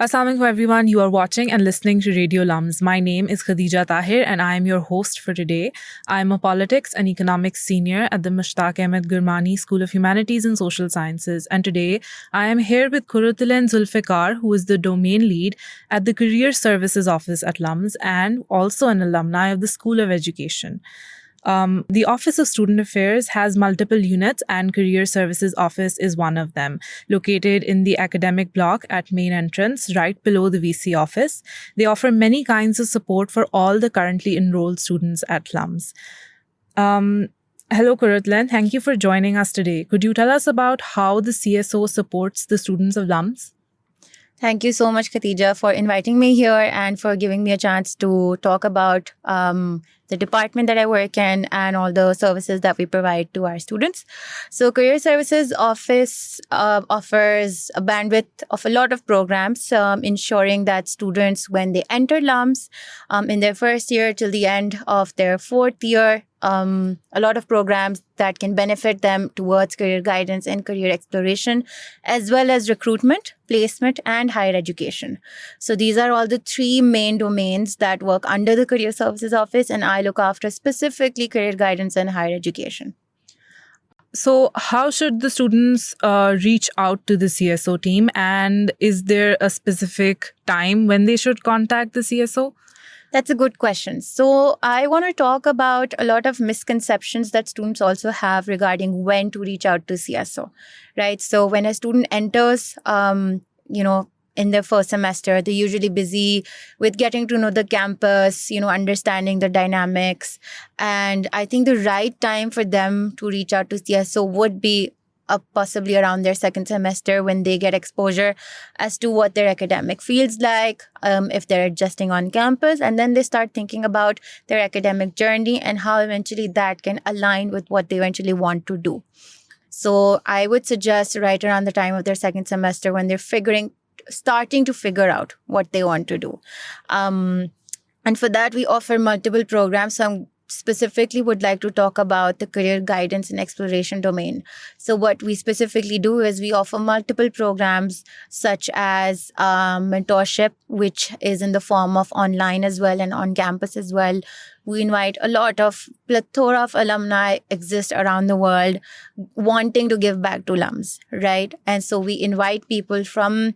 Assalamualaikum everyone. You are watching and listening to Radio LUMS. My name is Khadija Tahir and I am your host for today. I am a politics and economics senior at the Mushtaq Ahmed Gurmani School of Humanities and Social Sciences. And today I am here with Kurutilan Zulfikar, who is the domain lead at the Career Services Office at LUMS and also an alumni of the School of Education. The Office of Student Affairs has multiple units and Career Services Office is one of them, located in the academic block at main entrance, right below the VC office. They offer many kinds of support for all the currently enrolled students at LUMS. Hello, Kurutlan. Thank you for joining us today. Could you tell us about how the CSO supports the students of LUMS? Thank you so much, Khatija, for inviting me here and for giving me a chance to talk about the department that I work in and all the services that we provide to our students. So Career Services Office offers a bandwidth of a lot of programs, ensuring that students, when they enter LUMS in their first year till the end of their fourth year, a lot of programs that can benefit them towards career guidance and career exploration, as well as recruitment, placement, and higher education. So these are all the three main domains that work under the Career Services Office, and I look after specifically career guidance and higher education. So how should the students reach out to the CSO team? And is there a specific time when they should contact the CSO? That's a good question. So I want to talk about a lot of misconceptions that students also have regarding when to reach out to CSO, right? So when a student enters, in their first semester, they're usually busy with getting to know the campus, understanding the dynamics. And I think the right time for them to reach out to CSO would be possibly around their second semester, when they get exposure as to what their academic field's like, if they're adjusting on campus, and then they start thinking about their academic journey and how eventually that can align with what they eventually want to do. So I would suggest right around the time of their second semester, when they're starting to figure out what they want to do. And for that, we offer multiple programs. So I'm specifically would like to talk about the career guidance and exploration domain. So what we specifically do is we offer multiple programs such as mentorship, which is in the form of online as well and on campus as well. We invite a lot of plethora of alumni exist around the world wanting to give back to LUMS, right? And so we invite people from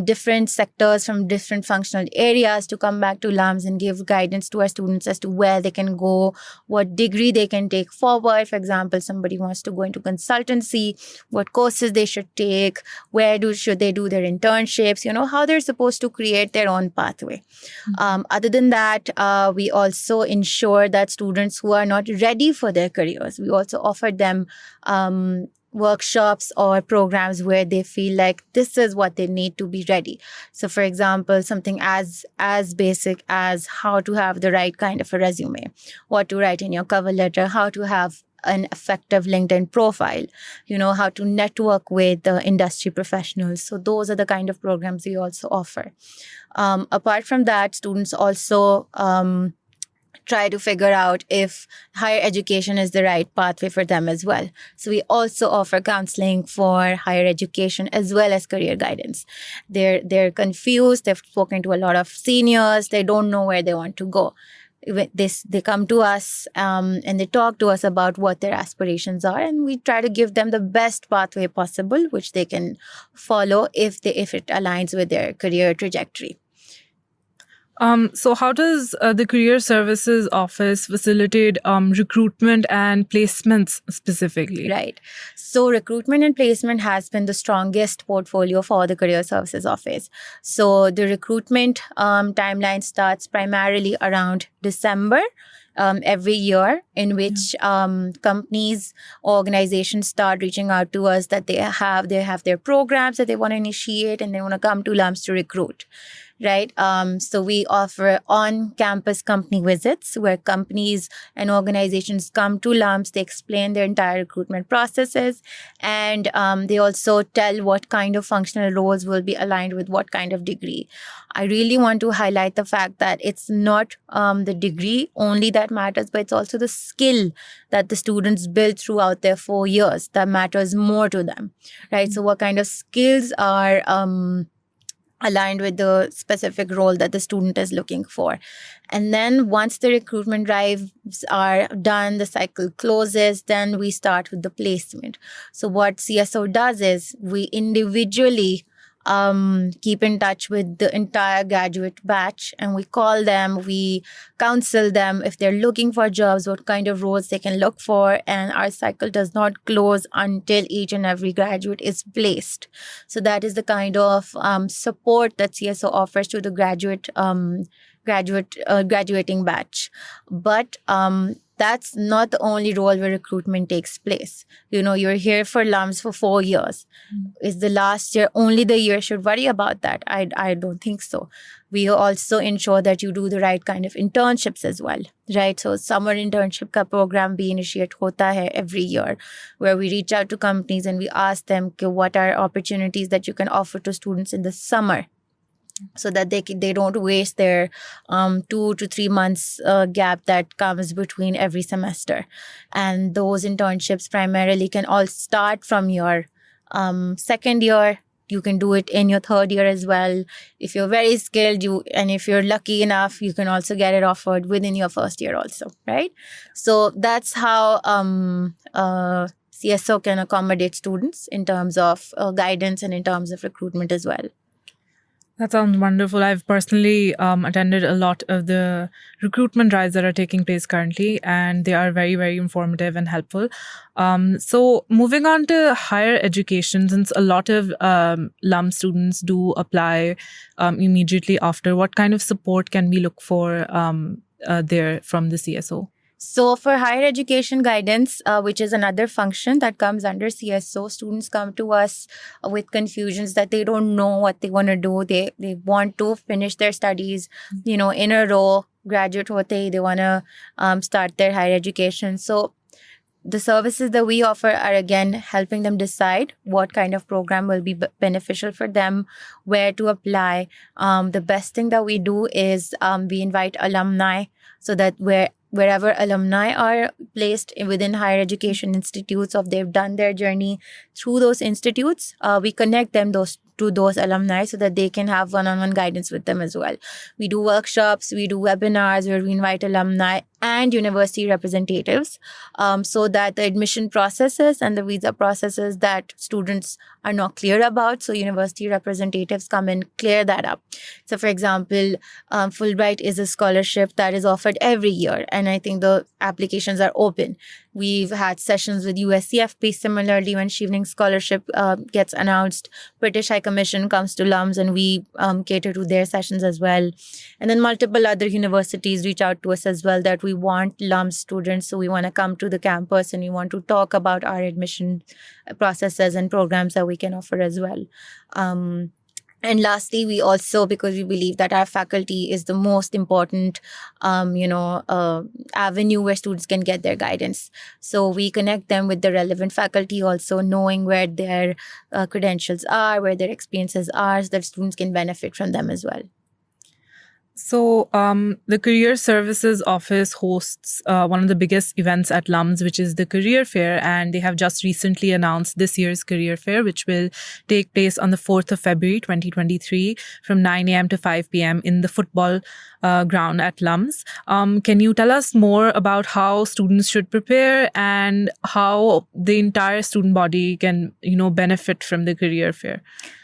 different sectors, from different functional areas to come back to LUMS and give guidance to our students as to where they can go, what degree they can take forward. For example, somebody wants to go into consultancy, what courses they should take, should they do their internships, how they're supposed to create their own pathway. Mm-hmm. Other than that, we also ensure that students who are not ready for their careers, we also offer them workshops or programs where they feel like this is what they need to be ready. So for example, something as basic as how to have the right kind of a resume, what to write in your cover letter, how to have an effective LinkedIn profile, how to network with the industry professionals. So those are the kind of programs we also offer. Apart from that, students also try to figure out if higher education is the right pathway for them as well. So we also offer counseling for higher education as well as career guidance. They're confused. They've spoken to a lot of seniors. They don't know where they want to go. They come to us and they talk to us about what their aspirations are, and we try to give them the best pathway possible, which they can follow if it aligns with their career trajectory. So how does the Career Services Office facilitate recruitment and placements specifically? Right. So recruitment and placement has been the strongest portfolio for the Career Services Office. So the recruitment timeline starts primarily around December every year, in which companies, organizations start reaching out to us that they have their programs that they want to initiate and they want to come to LUMS to recruit. Right. So we offer on-campus company visits where companies and organizations come to LUMS. They explain their entire recruitment processes, and they also tell what kind of functional roles will be aligned with what kind of degree. I really want to highlight the fact that it's not the degree only that matters, but it's also the skill that the students build throughout their 4 years that matters more to them. Right. So what kind of skills are aligned with the specific role that the student is looking for. And then once the recruitment drives are done, the cycle closes, then we start with the placement. So what CSO does is we individually keep in touch with the entire graduate batch, and we call them, we counsel them if they're looking for jobs, what kind of roles they can look for. And our cycle does not close until each and every graduate is placed. So that is the kind of support that CSO offers to the graduating batch. But that's not the only role where recruitment takes place. You're here for LUMS for 4 years. Is the last year only the year should worry about that? I don't think so. We also ensure that you do the right kind of internships as well, right? So summer internship ka program bhi initiate hota hai every year, where we reach out to companies and we ask them what are opportunities that you can offer to students in the summer, so that they don't waste their 2 to 3 months gap that comes between every semester. And those internships primarily can all start from your second year. You can do it in your third year as well. If you're very skilled, and if you're lucky enough, you can also get it offered within your first year also, right? So that's how CSO can accommodate students in terms of guidance and in terms of recruitment as well. That sounds wonderful. I've personally attended a lot of the recruitment drives that are taking place currently, and they are very, very informative and helpful. So moving on to higher education, since a lot of LUM students do apply immediately after, what kind of support can we look for there from the CSO? So for higher education guidance, which is another function that comes under CSO, students come to us with confusions that they don't know what they want to do. They want to finish their studies, in a row, graduate hote, they want to start their higher education. So the services that we offer are, again, helping them decide what kind of program will be beneficial for them, where to apply. The best thing that we do is we invite alumni, so that wherever alumni are placed within higher education institutes, or they've done their journey through those institutes, we connect them to those alumni so that they can have one-on-one guidance with them as well. We do workshops, we do webinars where we invite alumni and university representatives, so that the admission processes and the visa processes that students are not clear about, so university representatives come and clear that up. So for example, Fulbright is a scholarship that is offered every year, and I think the applications are open. We've had sessions with USCFP. Similarly, when Shivning Scholarship gets announced, British High Commission comes to LUMS, and we cater to their sessions as well. And then multiple other universities reach out to us as well, that we want LUMS students, so we want to come to the campus and we want to talk about our admission processes and programs that we can offer as well. And lastly, we also, because we believe that our faculty is the most important, avenue where students can get their guidance. So we connect them with the relevant faculty, also knowing where their credentials are, where their experiences are, so that students can benefit from them as well. So the Career Services Office hosts one of the biggest events at LUMS, which is the Career Fair. And they have just recently announced this year's Career Fair, which will take place on the 4th of February, 2023, from 9 a.m. to 5 p.m. in the football ground at LUMS. Can you tell us more about how students should prepare and how the entire student body can, benefit from the Career Fair?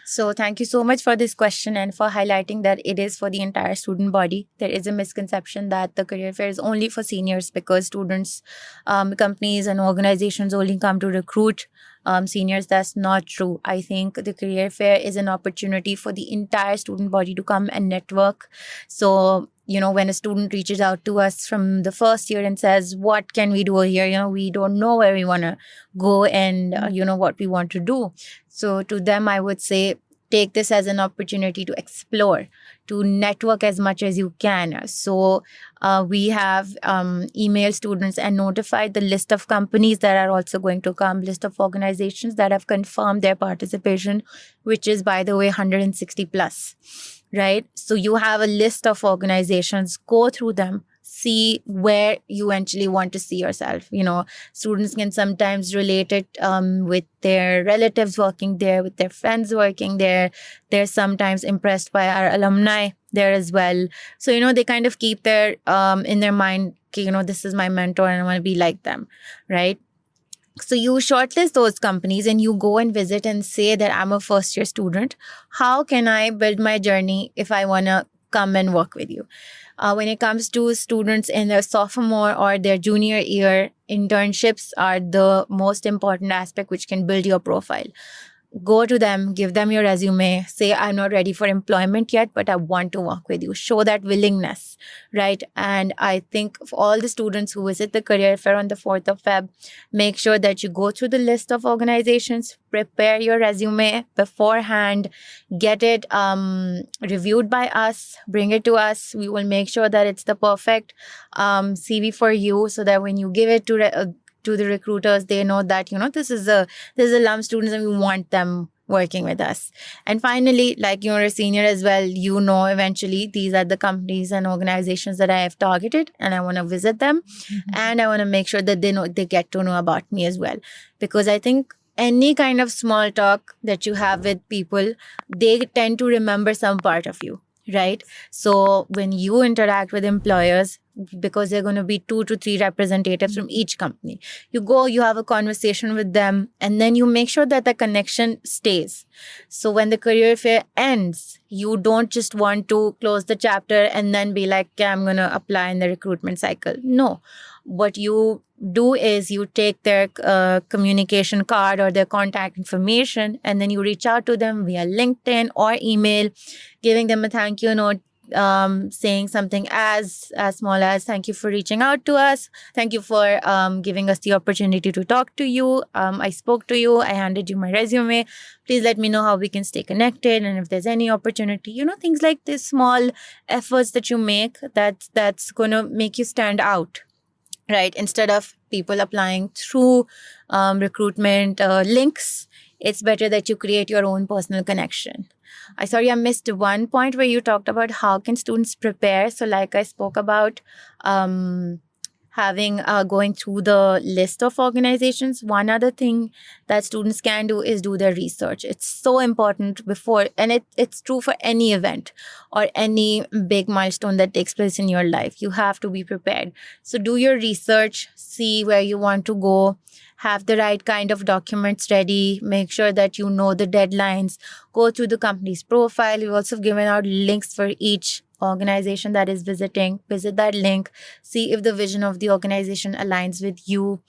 So thank you so much for this question and for highlighting that it is for the entire student body. There is a misconception that the career fair is only for seniors, because students, companies and organizations only come to recruit seniors. That's not true. I think the career fair is an opportunity for the entire student body to come and network. So when a student reaches out to us from the first year and says, what can we do here? We don't know where we want to go and, what we want to do. So to them, I would say, take this as an opportunity to explore, to network as much as you can. So we have emailed students and notified the list of companies that are also going to come, list of organizations that have confirmed their participation, which is, by the way, 160 plus. Right? So you have a list of organizations, go through them, see where you eventually want to see yourself. Students can sometimes relate it with their relatives working there, with their friends working there. They're sometimes impressed by our alumni there as well. So, they kind of keep their in their mind, okay, this is my mentor and I want to be like them, right? So you shortlist those companies and you go and visit and say that I'm a first year student. How can I build my journey if I want to come and work with you? When it comes to students in their sophomore or their junior year, internships are the most important aspect which can build your profile. Go to them, give them your resume, say, I'm not ready for employment yet, but I want to work with you. Show that willingness, right? And I think for all the students who visit the career fair on the 4th of Feb, make sure that you go through the list of organizations, prepare your resume beforehand, get it reviewed by us, bring it to us. We will make sure that it's the perfect CV for you, so that when you give it to the recruiters, they know that, this is a LUMS students and we want them working with us. And finally, like you're a senior as well, eventually these are the companies and organizations that I have targeted and I want to visit them. And I want to make sure that they get to know about me as well. Because I think any kind of small talk that you have with people, they tend to remember some part of you, right? So when you interact with employers, because they're going to be 2 to 3 representatives from each company, you have a conversation with them, and then you make sure that the connection stays. So when the career fair ends, you don't just want to close the chapter and then be like, okay, I'm going to apply in the recruitment cycle. No. What you do is you take their communication card or their contact information, and then you reach out to them via LinkedIn or email, giving them a thank you note, saying something as small as, thank you for reaching out to us. Thank you for giving us the opportunity to talk to you. I spoke to you. I handed you my resume. Please let me know how we can stay connected. And if there's any opportunity, things like this, small efforts that you make, that's going to make you stand out, right? Instead of people applying through recruitment links, it's better that you create your own personal connection. I missed one point where you talked about how can students prepare. So like I spoke about going through the list of organizations. One other thing that students can do is do their research. It's so important before, and it's true for any event or any big milestone that takes place in your life. You have to be prepared. So do your research, see where you want to go, have the right kind of documents ready, make sure that you know the deadlines, go through the company's profile. We've also given out links for each organization that is visiting. Visit that link, see if the vision of the organization aligns with you.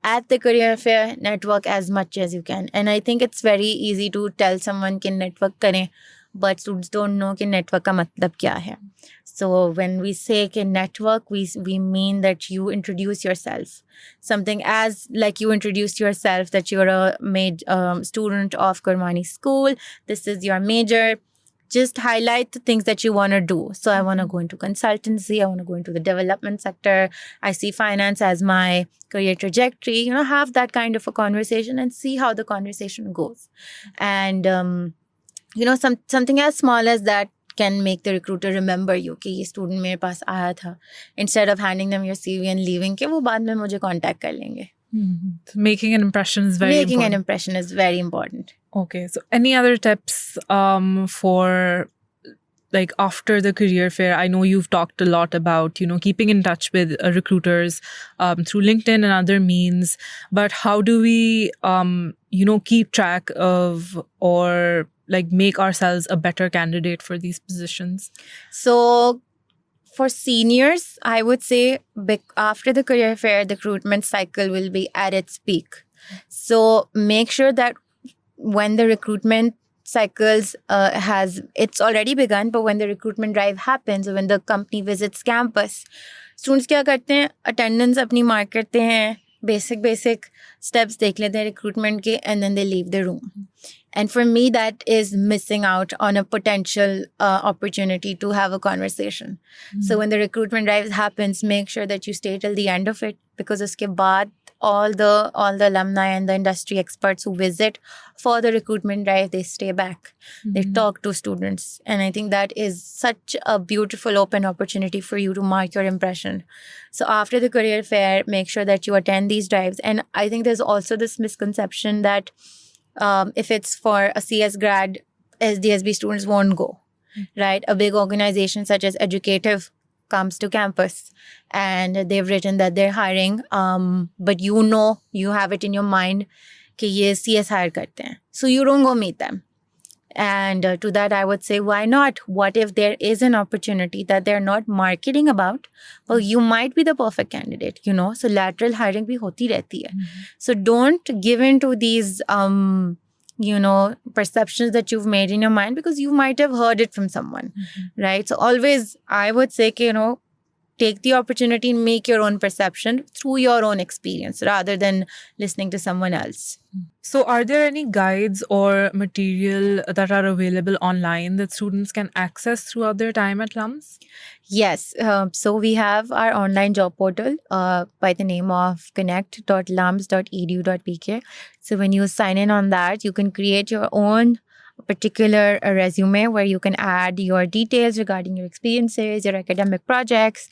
At the career fair, network as much as you can. And I think it's very easy to tell someone कि network करें, but students don't know कि network का मतलब क्या है. So when we say कि network, we mean that you introduce yourself. Something as like you introduced yourself, that you're a student of Gurmani School. This is your major. Just highlight the things that you want to do. So I want to go into consultancy. I want to go into the development sector. I see finance as my career trajectory. Have that kind of a conversation and see how the conversation goes. And, something as small as that can make the recruiter remember you कि ये student मेरे पास आया था, instead of handing them your CV and leaving कि वो बाद में मुझे contact कर लेंगे. So making an impression is very important. Making an impression is very important. Okay. So any other tips for like after the career fair? I know you've talked a lot about, keeping in touch with recruiters through LinkedIn and other means, but how do we, keep track of or like make ourselves a better candidate for these positions? So for seniors, I would say after the career fair, the recruitment cycle will be at its peak. So make sure that when the recruitment cycles it's already begun, but when the recruitment drive happens, or when the company visits campus, students क्या करते हैं, attendance अपनी mark करते हैं, basic steps देख लेते हैं recruitment के, and then they leave the room. And for me, that is missing out on a potential opportunity to have a conversation. So when the recruitment drive happens, make sure that you stay till the end of it, because उसके बाद all the alumni and the industry experts who visit for the recruitment drive, they stay back. They talk to students. And I think that is such a beautiful open opportunity for you to mark your impression. So after the career fair, make sure that you attend these drives. And I think there's also this misconception that if it's for a CS grad, SDSB students won't go, right? A big organization such as Educative comes to campus and they've written that they're hiring, but you have it in your mind कि ये CS hire करते हैं. So you don't go meet them. And to that, I would say, why not? What if there is an opportunity that they're not marketing about? Well, you might be the perfect candidate, So lateral hiring bhi hoti rehti hai. So don't give in to these, perceptions that you've made in your mind because you might have heard it from someone, right? So always, I would say, take the opportunity and make your own perception through your own experience rather than listening to someone else. So are there any guides or material that are available online that students can access throughout their time at LUMS? Yes. So we have our online job portal by the name of connect.lums.edu.pk. So when you sign in on that, you can create your own particular resume where you can add your details regarding your experiences, your academic projects,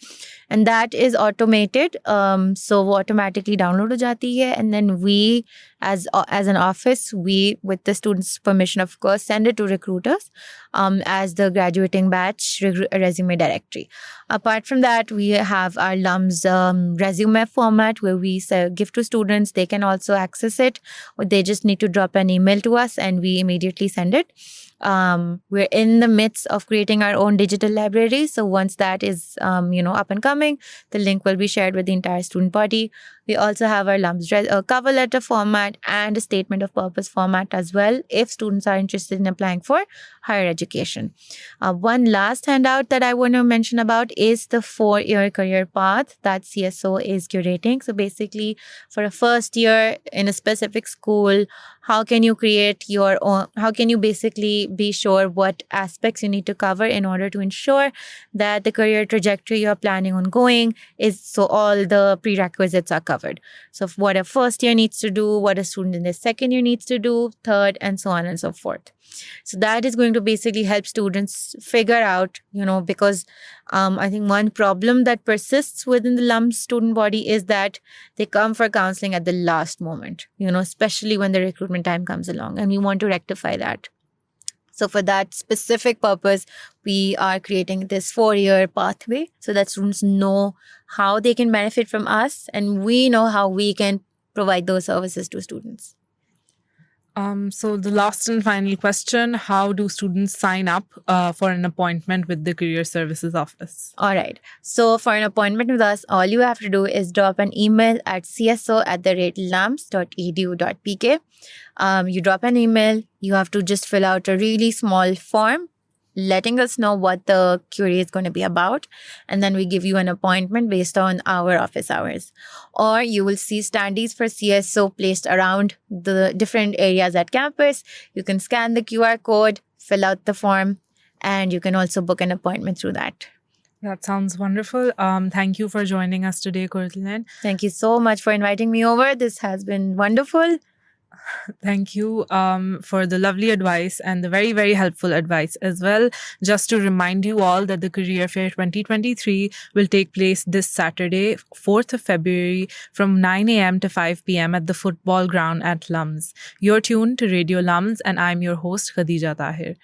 and that is automated. So वो automatically download हो जाती है, and then we as an office, we, with the students' permission, of course, send it to recruiters as the graduating batch resume directory. Apart from that, we have our LUMS resume format where we give to students. They can also access it, or they just need to drop an email to us and we immediately send it. We're in the midst of creating our own digital library. So once that is, up and coming, the link will be shared with the entire student body. We also have our LUMS cover letter format and a statement of purpose format as well if students are interested in applying for higher education. One last handout that I want to mention about is the 4-year career path that CSO is curating. So basically, for a first year in a specific school, how can you create your own, how can you basically be sure what aspects you need to cover in order to ensure that the career trajectory you're planning on going is, so all the prerequisites are covered. So what a first year needs to do, what a student in their second year needs to do, third, and so on and so forth. So that is going to basically help students figure out, because I think one problem that persists within the LUMS student body is that they come for counseling at the last moment, especially when the recruitment time comes along, and we want to rectify that. So for that specific purpose, we are creating this 4-year pathway so that students know how they can benefit from us and we know how we can provide those services to students. So the last and final question, how do students sign up for an appointment with the Career Services Office? All right. So for an appointment with us, all you have to do is drop an email at cso@lums.edu.pk. You drop an email. You have to just fill out a really small form letting us know what the query is going to be about. And then we give you an appointment based on our office hours. Or you will see standees for CSO placed around the different areas at campus. You can scan the QR code, fill out the form, and you can also book an appointment through that. That sounds wonderful. Thank you for joining us today, Courtland. Thank you so much for inviting me over. This has been wonderful. Thank you for the lovely advice and the very, very helpful advice as well. Just to remind you all that the Career Fair 2023 will take place this Saturday, 4th of February from 9 a.m. to 5 p.m. at the football ground at LUMS. You're tuned to Radio LUMS and I'm your host, Khadija Tahir.